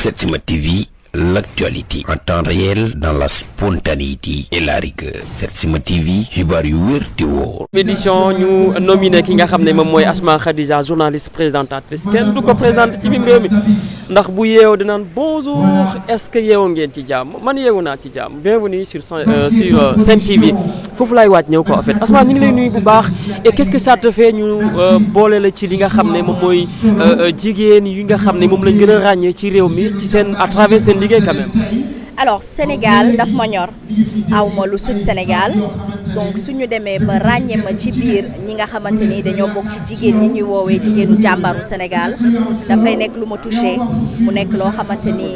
Setsima TV, l'actualité en temps réel dans la spontanéité et la rigueur. Setsima TV, xibaar yu wér te wóor. édition ñu nominé ki nga xam ne moom mooy Asma Khadija journaliste présentatrice kenn du ko présenté ci biir réew mi ndax bu yeewoo dinaan bonjour est-ce que yeewoo ngeen ci jàmm man yeewu naa ci jàmm bienvenue sur Sen TV foofu laay waaj ñëw ko en fait Asma ñu ngi lay nuyu bu baax et qu'est-ce que ça te fait ñu boole la ci li nga xam ne moom mooy jigéen yi nga xam ne moom lañ gën a ràññee ci réew mi ci seen à travers seen liggéey quand même. Alors Sénégal daf ma ñor awma lu sut Sénégal donc suñu demee ba ràññee ma ci biir ñi nga xamante ni dañoo bokk ci jigéen ñi ñuy woowee jigéenu jàmbaru Sénégal dafay nekk lu ma touché mu nekk loo xamante ni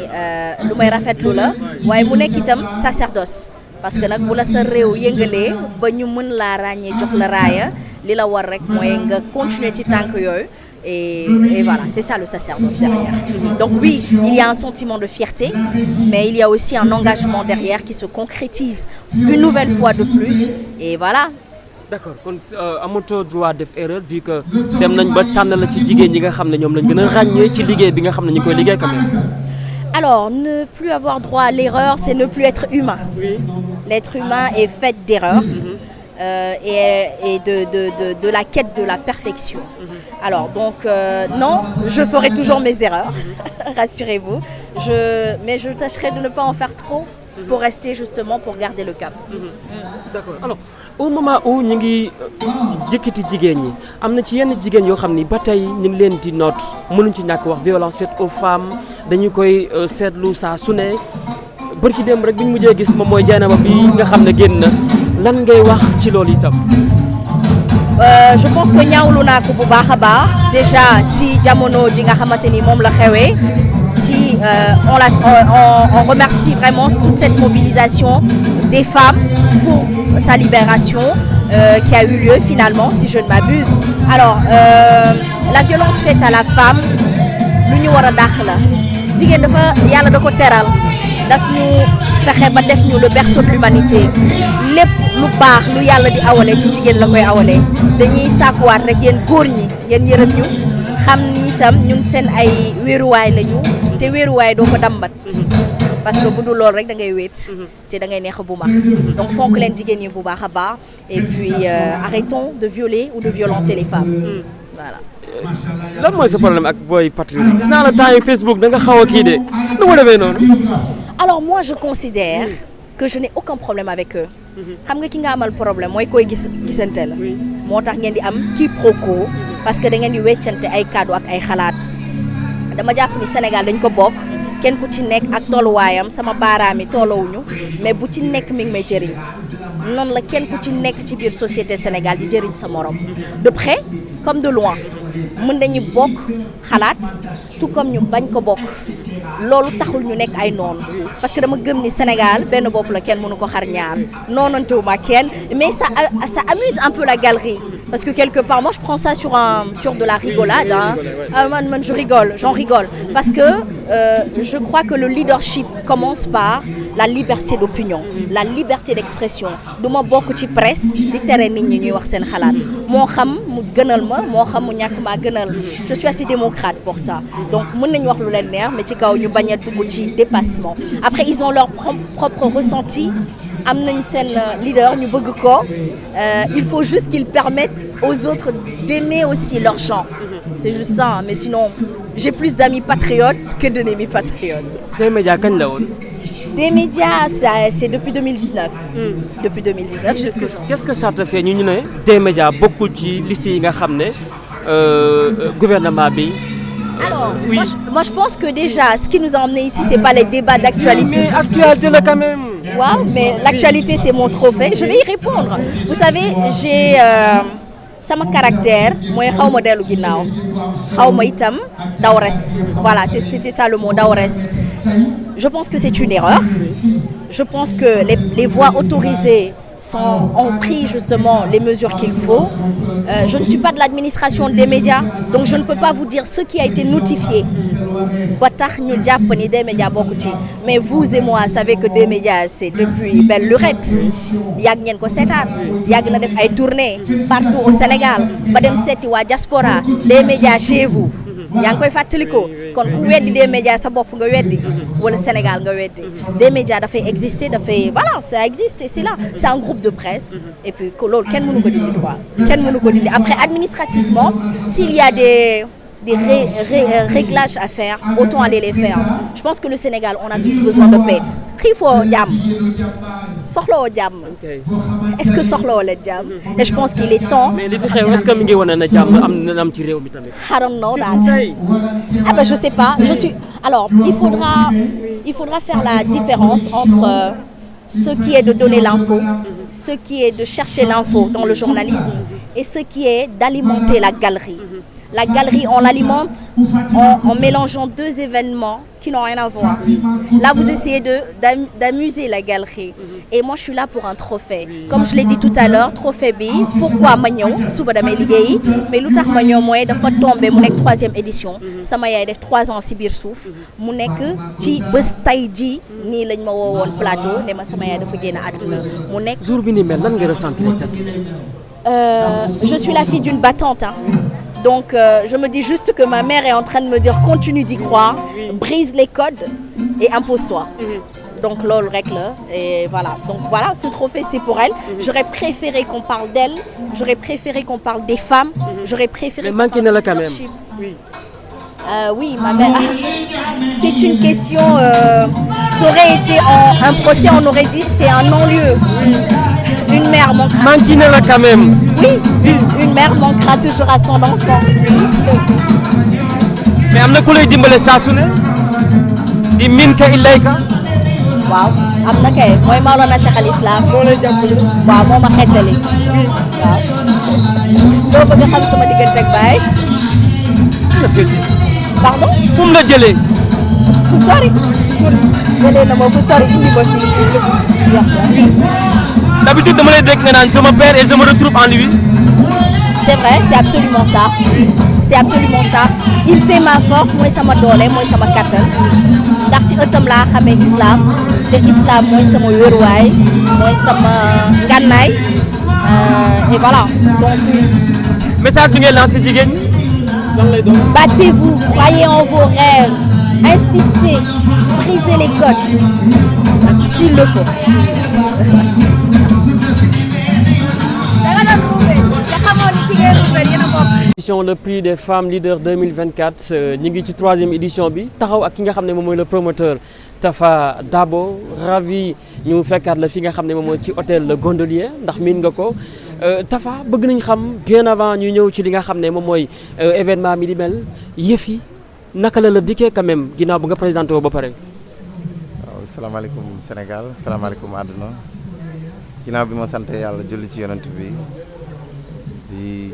lu may rafetlu la waaye mu nekk itam sacerdoce parce que nag bu la sa réew yëngalee ba ñu mën laa ràññee jox la raaya li la war rek mooy nga continuer ci tànk yooyu. Et voilà, c'est ça le sacerdoce derrière. Donc oui, il y a un sentiment de fierté, mais il y a aussi un engagement derrière qui se concrétise une nouvelle fois de plus. Et voilà. D'accord kon amatoo droit def erreur vu que dem nañ ba tànn la ci jigéen ñi nga xam ne ñoom lañ gën a ràññee ci liggéey bi nga xam ne ñu koy liggéey quand même. Alors, ne plus avoir droit à l'erreur, c'est ne plus être humain. Oui. L'être humain est fait d'erreurs. Et de la quête de la perfection. Alors donc non, je ferai toujours mes erreurs, rassurez-vous. Mais je tâcherai de ne pas en faire trop pour rester justement pour garder le cap. D'accord. Alors au moment où ñu ngi jëkkati jigéen ñi am na ci yenn jigéen yoo xam ni ba tey ñu ngi leen di noot mënuñ ci ñàkk wax violence faite aux femmes dañu koy seetlu saa su ne bërki démb rek bi ñu mujjee gis moom mooy Dieynaba bi nga xam ne génn na lan ngay wax ci loolu itam. Je pense que ñaawlu naa ko bu baax a baax déjà ci jamono ji nga xamante ni moom la xewee ci on remercie vraiment toute cette mobilisation des femmes pour sa libération qui a eu lieu finalement si je ne m'abuse. Alors la violence faite à la femme lu ñu war a dàq la jigéen dafa yàlla da ko teral daf ñu fexe ba def ñu le berceau de l'humanité lépp lu baax lu yàlla di awale ci jigéen la koy awale dañuy sàkkuwaat rek yéen góor ñi yéen yërëm ñu xam ni itam ñun seen ay wéeruwaay lañu te wéeruwaay doo ko dambat parce que bu dul loolu rek da ngay wéet te da ngay neex bu max donc fonk leen jigéen ñi bu baax a baax et puis arrêtons de violer ou de violenter les femmes voilà. lan mooy sa problème ak booy patriote gis naa la temps yi Facebook da nga xaw a kii de nu ma demee noonu. Alors moi je considère que je n'ai aucun problème avec eux. xam nga ki nga amal problème mooy koy gisante la. moo tax ngeen di am quiproquo parce que da ngeen di weccante ay kàddu ak ay xalaat dama jàpp ni Sénégal dañ ko bokk kenn ku ci nekk ak tolluwaayam sama baaraam yi tolluwuñu mais bu ci nekk mi ngi may jëriñ noonu la kenn ku ci nekk ci biir société Sénégal di jëriñ sa morom de près comme de loin mën nañu bokk xalaat tout comme ñu bañ ko bokk. loolu taxul ñu nekk ay noonu parce que dama gëm ni Sénégal benn bopp la kenn mënu ko xar ñaar noonantewuma kenn mais ça amuse un peu la galerie parce que quelque part moi je prends ça sur de la rigolade man je rigole j'en rigole parce que je crois que le leadership commence par la liberté d'opinion la liberté d'expression du ma bokk ci presse di tere nit ñi ñuy wax seen xalaat moo xam mu gënal ma moo xam mu ñàkk maa gënal je suis assez démocrate pour ça donc mën nañu wax lu leen neex mais ci kaw ñu bañ a dugg ci dépassement après ils ont leur propre ressenti am nañ seen leader ñu bëgg ko il faut juste qu'ils permettent aux autres d'aimer aussi leur champ c'est juste ça mais sinon j'ai plus d'amis patriotes que d'ennemis patriotes. Des médias kañ la woon. Des médias c'est depuis 2019. Depuis 2019 jusque. Qu'est-ce que ça te fait ñu ne des médias bokkul ci liste yi nga xam ne gouvernement bi. Alors oui. moi je pense que déjà ce qui nous a emmenés ici c'est pas les débats d'actualité. Mais actualité la quand même. Waaw mais l'actualité c'est mon trophée je vais y répondre vous savez j'ai sama caractère mooy xaw ma dellu ginnaaw xaw ma itam daw res voilà c'était ça le mot daw res je pense que c'est une erreur je pense que les voix autorisées ont pris justement les mesures qu'il faut je ne suis pas de l'administration des médias donc je ne peux pas vous dire ce qui a été notifié ba tax ñu jàpp ni des médias bokk ci mais vous et moi savez que des médias c'est depuis belle lurette yàgg ngeen ko seetaan yàgg na def ay tournées partout au Sénégal ba dem seeti waa diaspora des médias chez vous yaa ngi koy fàttalikoo kon ku weddi des médias sa bopp nga weddi wala Sénégal nga weddi des médias dafay exister dafay voilà ça existe et c'est là c'est un groupe de presse et puis que loolu kenn mënu ko dindi quoi kenn mënu ko dindi après administrativement s'il y a des réglages à faire autant aller les faire je pense que le Sénégal on a tous besoin de paix xiifoo jàmm soxlawoo jàmm est-ce que soxlawoo leen jàmm et je pense qu'il est temps. mais li fi xew est-ce que mi ngi wane na jàmm am ci réew mi tamit. I don't know that. Ah ben je sais pas alors il faudra faire la différence entre ce qui est de donner l'info ce qui est de chercher l'info dans le journalisme et ce qui est d'alimenter la galerie. La galerie, on l'alimente en mélangeant deux événements qui n'ont rien à voir. Là, vous essayez d'amuser la galerie. Et moi, je suis là pour un trophée. Comme je l'ai dit tout à l'heure, trophée bi, pourquoi ma ñëw suba damay liggéeyi mais lu tax ma ñëw mooy dafa tombé mu nekk 3e édition. sama yaay def 3 ans ci biir suuf mu nekk ci bés tay ji nii lañ ma woowoon plateau ne ma sama yaay dafa génn àdduna mu nekk. jour bi ni mel lan nga ressentir exactement. Je suis la fille d'une battante hein. Donc je me dis juste que ma mère est en train de me dire continue d'y croire, brise les codes et impose-toi. Donc loolu rek la et voilà. Donc voilà, ce trophée c'est pour elle. J'aurais préféré qu'on parle d'elle, j'aurais préféré qu'on parle des femmes, j'aurais préféré. Mais manqué na la quand même. Oui. Oui, ma mère. C'est une question. Ça aurait été un procès, on aurait dit c'est un non-lieu. Une mère manquera. Manqué na la quand même. Oui, une mère manquera toujours à son enfant. mais am na ku lay dimbale saa su ne di minka ilayka. waaw am na kay mooy Mawlana Cheikh Al Islam. moo lay jàppale. waaw moo ma xettali. waaw. doo bëgg a xam sama diggante ak baay. pardon. fu mu la jëlee. fu sori. jëlee na ma fu sori indi ma fii. d'habitude dama lay dégg nga naan sama père et je me retrouve en lui. C'est vrai, c'est absolument ça. C'est absolument ça. Il fait ma force, mooy sama doole, mooy sama kattan. Ndax ci ëttam laa xamee islam te islam mooy sama wéruwaay, mooy sama ngànnaay. Et voilà. Donc message bi ngay lancé jigéen ñi lan lay doon. battez-vous, croyez en vos rêves, insistez, brisez les codes s'il le faut. édition le prix des femmes leaders 2024 ñi ngi ci 3e édition bi taxaw ak ki nga xam ne moom mooy le promoteur Tafa Dabo ravi ñu fekkaat la fi nga xam ne moom mooy ci hôtel Le Gondolier ndax miin nga ko Tafa bëgg nañ xam bien avant ñu ñëw ci li nga xam ne moom mooy événement mi di mel yëf yi naka la dikkee quand même ginnaaw bu nga présenté woo ba pare. waaw salaamaaleykum Sénégal salaamaaleykum àdduna ginnaaw bi ma sant yàlla julli ci yonent bi di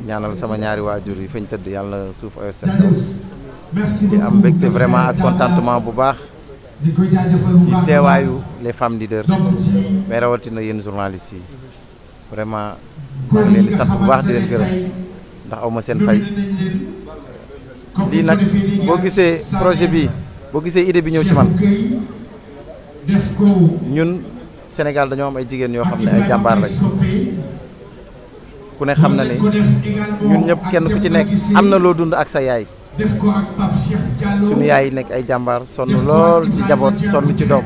ñaanal sama ñaari waajur yi fañ tëdd yàlla suuf oyof seen kaw di am mbégte vraiment ak contentement bu baax ci teewaayu les femmes leaders mais rawatina yéen journalistes yi vraiment maa ngi leen di sant bu baax di leen gërëm ndax aw ma seen fay lii nag boo gisee projet bi boo gisee idée bi ñëw ci man ñun Sénégal dañoo am ay jigéen yoo xam ne ay jàmbaar lañ ku ne xam na ne ñun ñëpp kenn ku ci nekk am na loo dund ak sa yaay suñu yaay yi nekk ay jàmbaar sonn lool ci jaboot sonn ci doom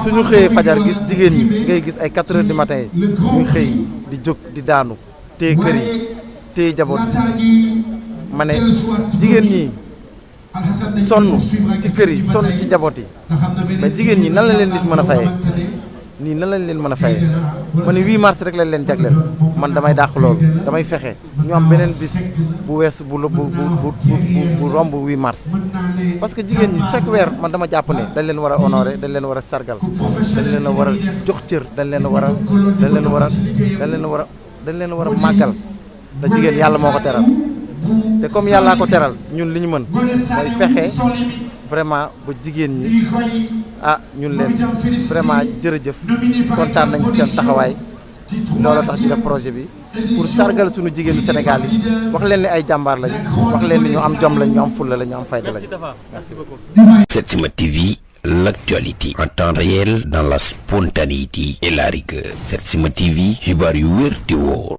suñu xëyee fajar gis jigéen ñi ngay gis ay 4 heures du matin yi ñu xëy di jóg di daanu téye kër yi téye jaboot ma ne jigéen ñi sonn ci kër yi sonn ci jaboot yi mais jigéen ñi nan la leen nit mën a fayee nii nan lañ leen mën a fayee ma ne 8 mars rek lañ leen jagleel man damay dàq loolu damay fexe ñu am beneen bis bu wees bu romb 8 mars parce que jigéen ñi chaque weer man dama jàpp ne dañ leen war a honorer dañ leen war a sargal dañ leen a war a jox cër dañ leen a war a màggal da jigéen yàlla moo ko teral te comme yàllaa ko teral ñun li ñu mën mooy fexe vraiment ba jigéen ñi ñun leen vraiment jërëjëf kontaan nañ ci seen taxawaay loolu tax di def projet bi pour sargal suñu jigéenu Sénégal yi wax leen ni ay jàmbaar lañ wax leen ni ñu am jom lañ ñu am fulla lañ ñu am fayda lañ. Merci beaucoup. Setsima TV, l'actualité en temps réel dans la spontanéité et la rigueur. Setsima TV, xibaar yu wér te wóor.